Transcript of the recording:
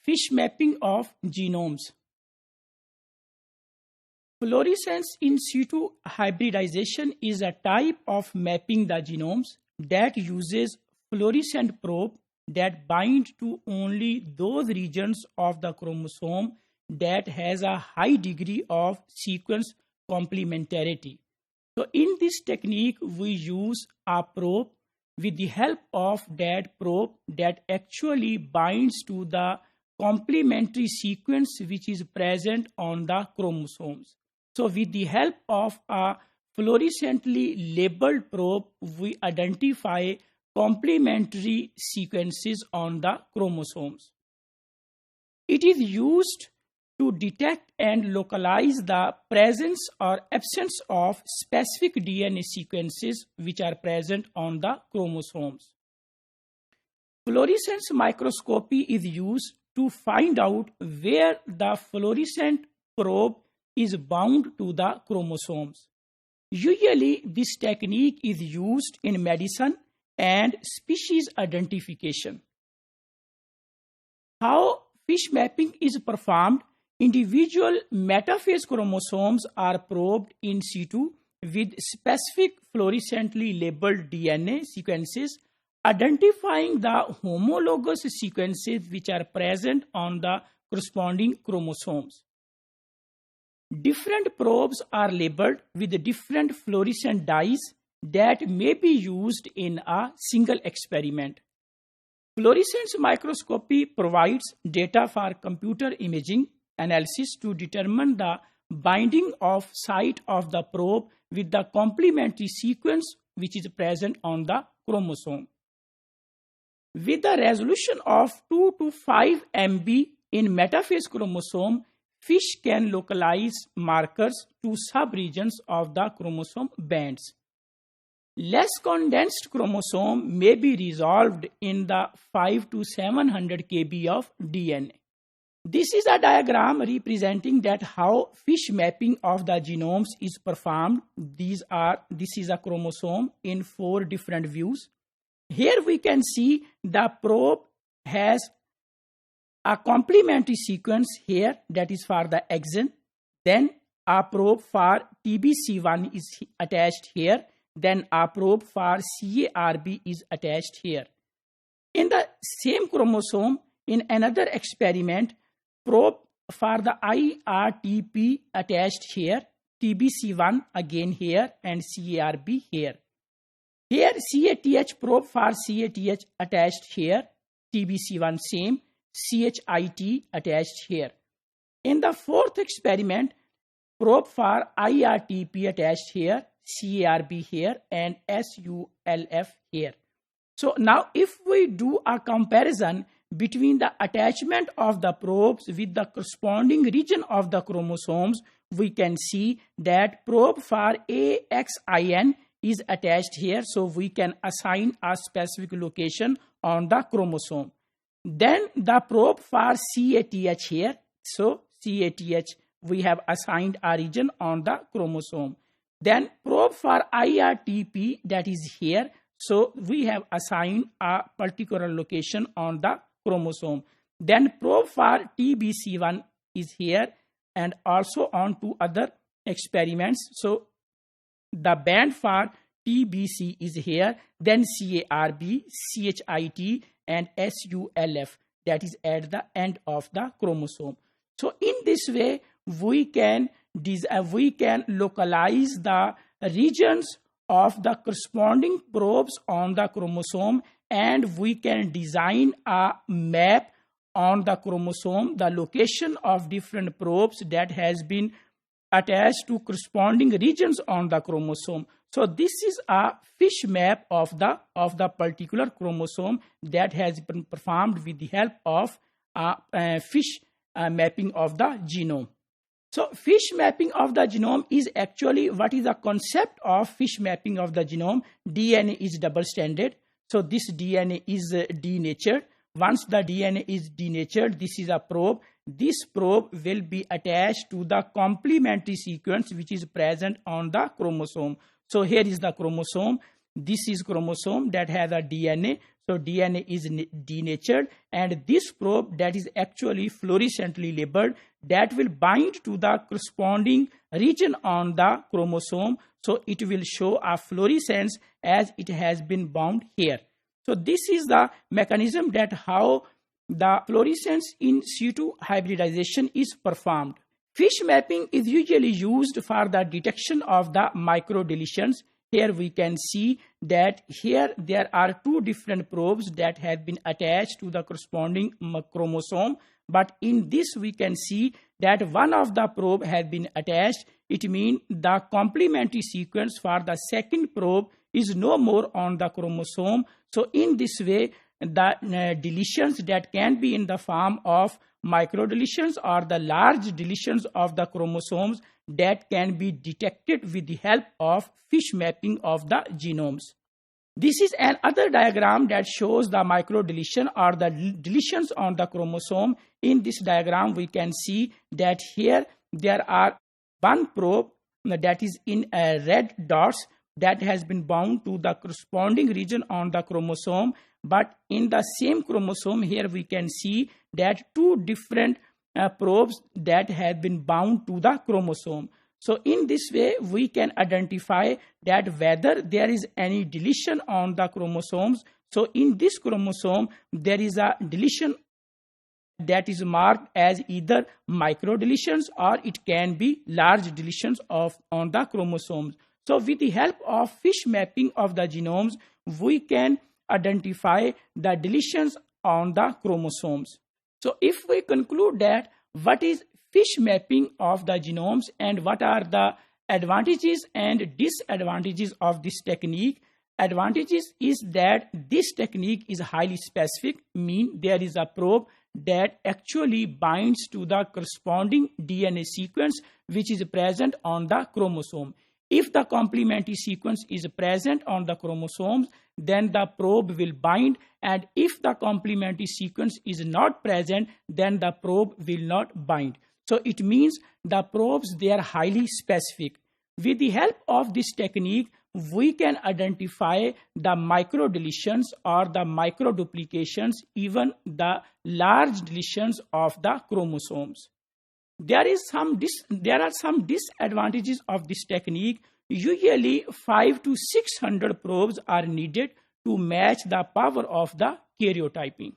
fish mapping of genomes. Fluorescence in situ hybridization is a type of mapping the genomes that uses fluorescent probe that bind to only those regions of the chromosome that has a high degree of sequence complementarity. So in this technique, we use a probe with the help of that probe that actually binds to the complementary sequence which is present on the chromosomes. So with the help of a fluorescently labeled probe, we identify complementary sequences on the chromosomes. It is used to detect and localize the presence or absence of specific DNA sequences which are present on the chromosomes. Fluorescence microscopy is used to find out where the fluorescent probe is bound to the chromosomes. Usually, this technique is used in medicine and species identification. How fish mapping is performed? Individual metaphase chromosomes are probed in situ with specific fluorescently labeled DNA sequences, identifying the homologous sequences which are present on the corresponding chromosomes. Different probes are labeled with different fluorescent dyes that may be used in a single experiment. Fluorescence microscopy provides data for computer imaging analysis to determine the binding of site of the probe with the complementary sequence which is present on the chromosome. With the resolution of 2 to 5 MB in metaphase chromosome, fish can localize markers to subregions of the chromosome bands. Less condensed chromosome may be resolved in the 5 to 700 kb of DNA. This is a diagram representing that how fish mapping of the genomes is performed. This is a chromosome in 4 different views. Here we can see the probe has a complementary sequence here, that is for the exon. Then a probe for TBC1 is attached here. Then a probe for CARB is attached here. In the same chromosome, in another experiment, probe for the IRTP attached here, TBC1 again here, and CARB here. Here CATH probe for CATH attached here, TBC1 same, CHIT attached here. In the 4th experiment, probe for IRTP attached here, CARB here, and SULF here. So now if we do a comparison between the attachment of the probes with the corresponding region of the chromosomes, we can see that probe for AXIN is attached here, so we can assign a specific location on the chromosome. Then the probe for CATH here, so CATH we have assigned a region on the chromosome. Then probe for IRTP, that is here, so we have assigned a particular location on the chromosome. Then probe for TBC1 is here, and also on 2 other experiments. So the band for TBC is here, then CARB, CHIT, and SULF, that is at the end of the chromosome. So in this way, we can localize the regions of the corresponding probes on the chromosome, and we can design a map on the chromosome, the location of different probes that has been attached to corresponding regions on the chromosome. So this is a fish map of the particular chromosome that has been performed with the help of fish mapping of the genome. So fish mapping of the genome is actually what is the concept of fish mapping of the genome. DNA is double stranded. So this DNA is denatured. Once the DNA is denatured, this is a probe. This probe will be attached to the complementary sequence which is present on the chromosome. So here is the chromosome. this is chromosome that has a DNA. So DNA is denatured, and this probe that is actually fluorescently labeled that will bind to the corresponding region on the chromosome. So it will show a fluorescence as it has been bound here. So this is the mechanism that how the fluorescence in situ hybridization is performed. Fish mapping is usually used for the detection of the microdeletions. Here we can see that here there are two different probes that have been attached to the corresponding chromosome. But in this we can see that one of the probe has been attached. It means the complementary sequence for the second probe is no more on the chromosome. So in this way, the deletions that can be in the form of microdeletions or the large deletions of the chromosomes that can be detected with the help of fish mapping of the genomes. This is another diagram that shows the microdeletion or the deletions on the chromosome. In this diagram, we can see that here there are one probe that is in red dots that has been bound to the corresponding region on the chromosome. But in the same chromosome, here we can see that two different probes that have been bound to the chromosome. So in this way, we can identify that whether there is any deletion on the chromosomes. So in this chromosome, there is a deletion that is marked as either microdeletions or it can be large deletions on the chromosomes. So with the help of fish mapping of the genomes, we can identify the deletions on the chromosomes. So if we conclude that what is fish mapping of the genomes and what are the advantages and disadvantages of this technique. Advantages is that this technique is highly specific, mean there is a probe that actually binds to the corresponding DNA sequence which is present on the chromosome. If the complementary sequence is present on the chromosomes, then the probe will bind, and if the complementary sequence is not present, then the probe will not bind. So it means the probes, they are highly specific. With the help of this technique, we can identify the microdeletions or the microduplications, even the large deletions of the chromosomes. There are some disadvantages of this technique. Usually 500 to 600 probes are needed to match the power of the karyotyping.